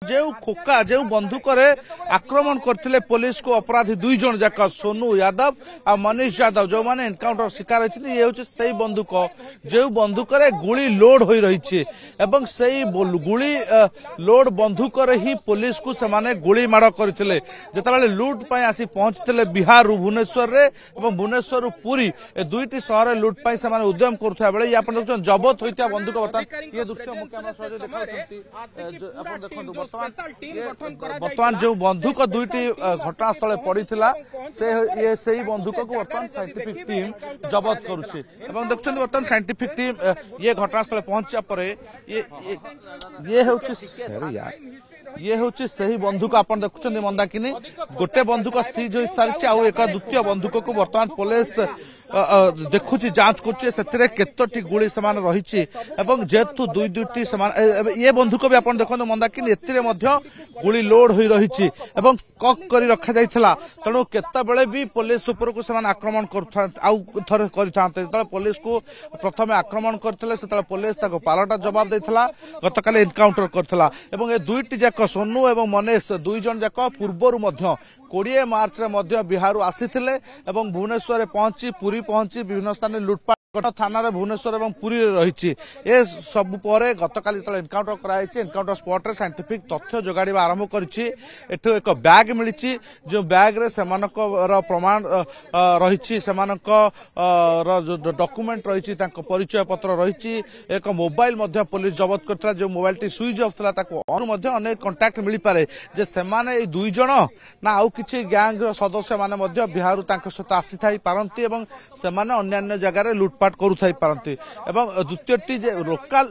जो खोका जो बंदूक आक्रमण करते पुलिस को अपराधी दुई जन जाक सोनू यादव और मनीष यादव जो माने एनकाउंटर शिकार होती ये हूँ से बंदूक जो बंदूक गुली लोड हो रही से गुली लोड बंदूक ही पुलिस को से गुली माड़ करते जिते लुट पर आसी पहुंचते बिहार भुवनेश्वर रे भुवनेश्वर पुरी दुईटी सहर लुट पर से उद्यम करुवा बेले आप देखते जबत होता बंदूक बर्तमान ये दृश्य बर्तमान जो बंदूक दुईटी घटनास्थल पड़ा से बंदूक को बर्तमान साइंटिफिक टीम जबत करुच्ची देखते बर्तमान साइंटिफिक टीम ये घटनास्थल पहुंचा पर ये हूँ से बंदूक आप देखुं मंदाकिनी गोटे बंदूक सीज हो सारी आउ एक द्वितीय बंदूक को बर्तमान पुलिस देखुची जांच कर केतोटी गुली समान रही जेहेतु दुईटी ये बंदूक भी आप देखते मंदाकिनी एतिरे गुली लोड हो रही कक कर रखा जाइथिला तेणु केतबेले भी पुलिस उपर को आक्रमण कर पुलिस को प्रथम आक्रमण करते पुलिस पालटा जवाब देता गतकाली एनकाउंटर करथिला एवं ए दुईटी जाक सोनू एवं मनीष दुई जन जाक पूर्वर 20 मार्च रे बिहार आसीथिले एवं भुवनेश्वर पहुंची पुरी पहुंची विभिन्न स्थान लुटपाट थाना भुवनेश्वर और पुरी रही ए सब पर गतकाली एनकाउंटर कराई एनकाउंटर स्पॉट रे साइंटिफिक तथ्य जोगाड़ा आरंभ करिछि एठो एक बैग मिली जो बैग रे प्रमाण रही जो डॉक्यूमेंट रही परिचय पत्र रही एक मोबाइल पुलिस जबत करता जो मोबाइल टी स्विच ऑफ था अनेक कंटाक्ट मिल पारे जे सेमाने दुई जन ना आउ किछि गैंग सदस्य माने बिहार सहित आसी थाई पारंती एवं सेमाने अन्य जगह लुटपाट करुथाई पारंती एवं द्वितीयटी जे लोकल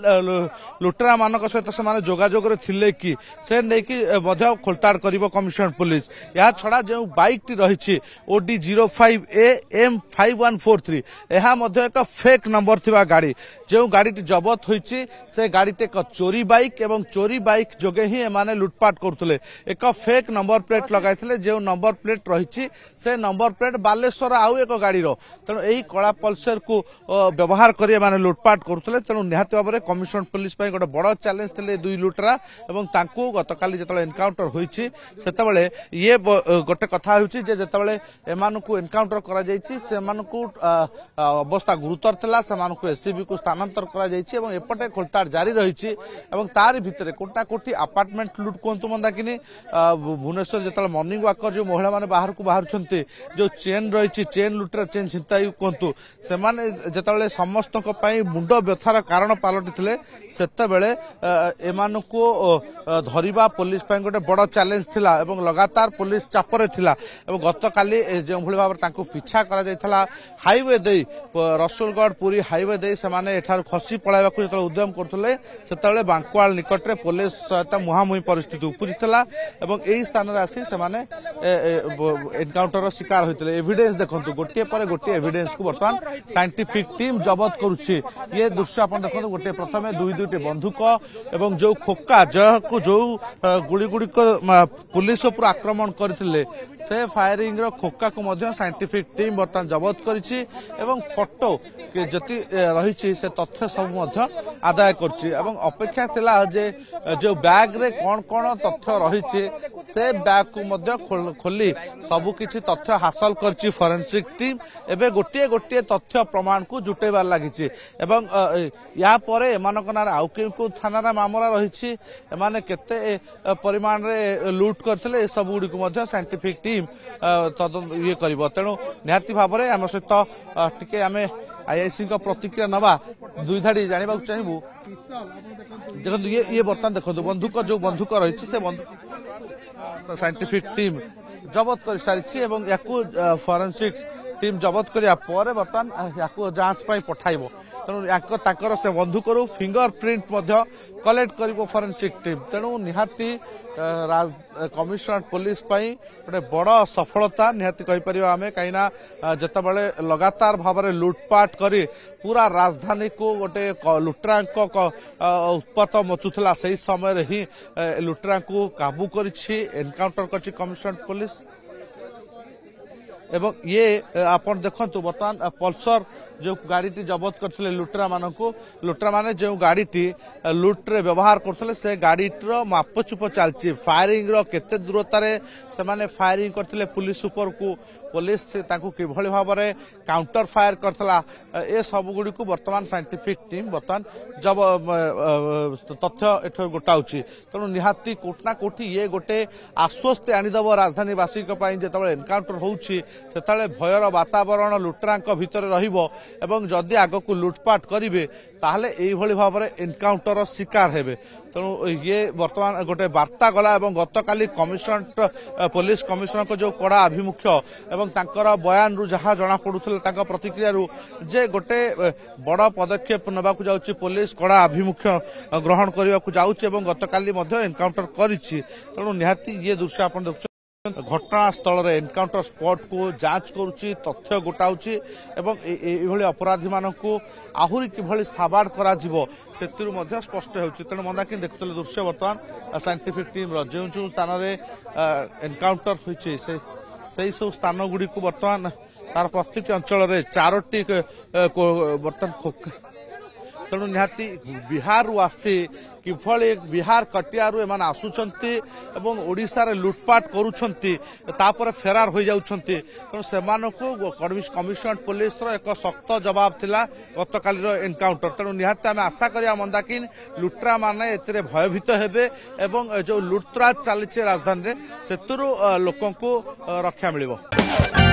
लुटेरा मानक सहित से जोगाजोग थिले कि से नहीं खोलताड़ कर कमिशनर पुलिस या छड़ा जो बाइक टी रही ओडी 05A M5143 यह एक फेक नंबर थिबा गाड़ी जो गाड़ी जबत होईची से गाड़ी एक चोरी बाइक एवं चोरी बाइक जोगे ही एमाने लुटपाट करथुले एक फेक नंबर प्लेट लगाइथिले जो नंबर प्लेट रही से नंबर प्लेट बालेश्वर आउ एक गाड़ी तेणु यही कला पल्सर को व्यवहार कर माने लुटपाट करथुले तेणु निहाती भाव में कमिशनर पुलिस गोटे बड़ चैलेंज थे दुई लुटरा एवं तांकू गतकाली जिते एनकाउंटर होईची सेतेबेले ये गोटे कथा होईची जे जेतेबेले एमानकु एनकाउंटर करा जाईची सेमानकु अवस्था गुरुतर थिला सेमानकु एससीबी को स्थानांतर करा जाईची एवं एपटे खोलताड़ जारी रही एवं तार भितर कोटा कोटी अपार्टमेंट लुट कहतु मंदाकिनी भुवनेश्वर जिते मर्निंग वाकर जो महिला माने बाहर को बाहर जो चेन रही चेन लुटेरा चेन छिनताई कहतु से जिते समस्त मुंड व्यथार कारण पलटि सेतेबेले एमानकु धरिबा पुलिस गोटे बड़ चैलेंज थिला एवं लगातार पुलिस चापरे थिला एवं गतकाली जो भली भाव तांकु पिछा करा जायथला हाईवे दे रसुलगढ़ पुरी हाईवे दे सेमाने एठार खसी पळाइबाकु जते उद्यम करथले सेतेबेले बांकुआल निकट रे पुलिस सहित मुहामुही परिस्थिति उपजितला एवं एही स्थान रे आसी सेमाने एनकाउंटर शिकार होइतले एविडेंस देखंतु गोटे पर गोटे एविडेंस को बर्तमान साइंटिफिक टीम जबत करुछि ये दृश्य आपण देखंतु गोटे प्रथमे दुईटी बंदूक एवं जो खोका जो गुड़ी गुड़ी पुलिस उपर आक्रमण करथिले से फायरिंग रो खोका को मध्य साइंटिफिक टीम बर्तमान जबत करिछि एवं फोटो जति रही से तथ्य सब मध्य आदाय करछि एवं अपेक्षा थिला जे जो बैग रे कोन कोन तथ्य रही से बैग को मध्य खोली सब किछि तथ्य हासिल करछि फोरेंसिक टीम एबे गोटे गोटे तथ्य प्रमाण को जुटेबार लागिछि एवं या परे एमानक नार आउ केउ थाना मामला रही एमाने केते परिमाण रे लूट करथिले ए सब गुडी को मध्य साइंटिफिक टीम ये करिवो तेणु निहाती भाव में आम सहित टिके आमे आईआईसी प्रतिक्रिया नवा दुई धाड़ी जाना चाहबू देखो ये बर्तमान देखो बंदूक जो बंदूक रही से बंदूक साइंटिफिक टीम जबत कर सारी या फोरेंसिक टीम जबत करिया पर बर्तमान या जांच पठाइबो तेणु से बंदूक फिंगर प्रिंट कलेक्ट कर फोरेंसिक टीम तेणु निहाती कमिशनर पुलिस गोटे बड़ सफलता निहाती कहीपर आम कहीं जितेबाला लगातार भाव में लुटपाट कर पूरा राजधानी को गोटे लुटेरा उत्पात मचुला से समय ही लुटेरा को काबू कर एनकाउंटर कर कमिशनर पुलिस एवं ये आपण देखंतु बर्तमान पल्सर जो गाड़ी जबत करते लुटेरा माने जो गाड़ी लुट्रे व्यवहार करते से गाड़ी मापचुप चलती फायरिंग केते दूरतार से फायरिंग करते पुलिस उपर को पुलिस किभली भाव में काउंटर फायर करता ए सब गुड़ी को बर्तमान साइंटिफिक टीम बर्तमान जब तथ्य एठ गोटाऊँच तेणु निहाती कोटना कोठी ये गोटे आश्वस्ति आनीदेव राजधानीवासी जो एनकाउंटर होउछि सेतले भयर वातावरण लुटेरा भितर रहिबो एवं जदि आगक लुटपाट करेंगे ताहले एभली भाव में एनकाउंटर शिकार हेबे तेणु ये बर्तमान गोटे वार्ता गला गतकाली कमिशनर पुलिस कमिशनर को जो कड़ा आभिमुख्य एवं तांकर बयान रु जहाँ जना पड़ुला प्रतिक्रिया जे गोटे बड़ पदक्षेप नेबाकू जाउछि पुलिस कड़ा आभिमुख्य ग्रहण करने को जाउछि एवं गतकाली एनकाउंटर करिछि तेणु निहाती ये दृश्य आपण देखु घटनास्थल रे एनकाउंटर स्पॉट को जांच करुच्ची तथ्य गोटाऊँच एवं अपराधी मानक आहुरी किभली साबाड़ करा से स्पष्ट हो तेणु मंदाकिनी देखते दृश्य बर्तमान साइंटिफिक टीम जो जो स्थान एनकाउंटर होती से सब स्थान गुड़ी को बर्तमान तार प्रत्येक अंचल में 4टी बर्तमान तेणु निहाती बिहार आसी किभली बिहार कटियारू एमान आसुचंती एवं ओडिशा रे लुटपाट करूछंती तापर फेरार हो जाउछंती तेणु सेमानकु कमिशनर पुलिस रो एक सख्त जवाब थिला गतकाली एनकाउंटर तेणु निहाती आमे आशा करिया मंदाकिनी लुटरा माने एतरे भयभीत हेबे एवं जो लुटतराज चलीছে राजधानी रे सेतुरु लोकंकु रक्षा मिलिबो।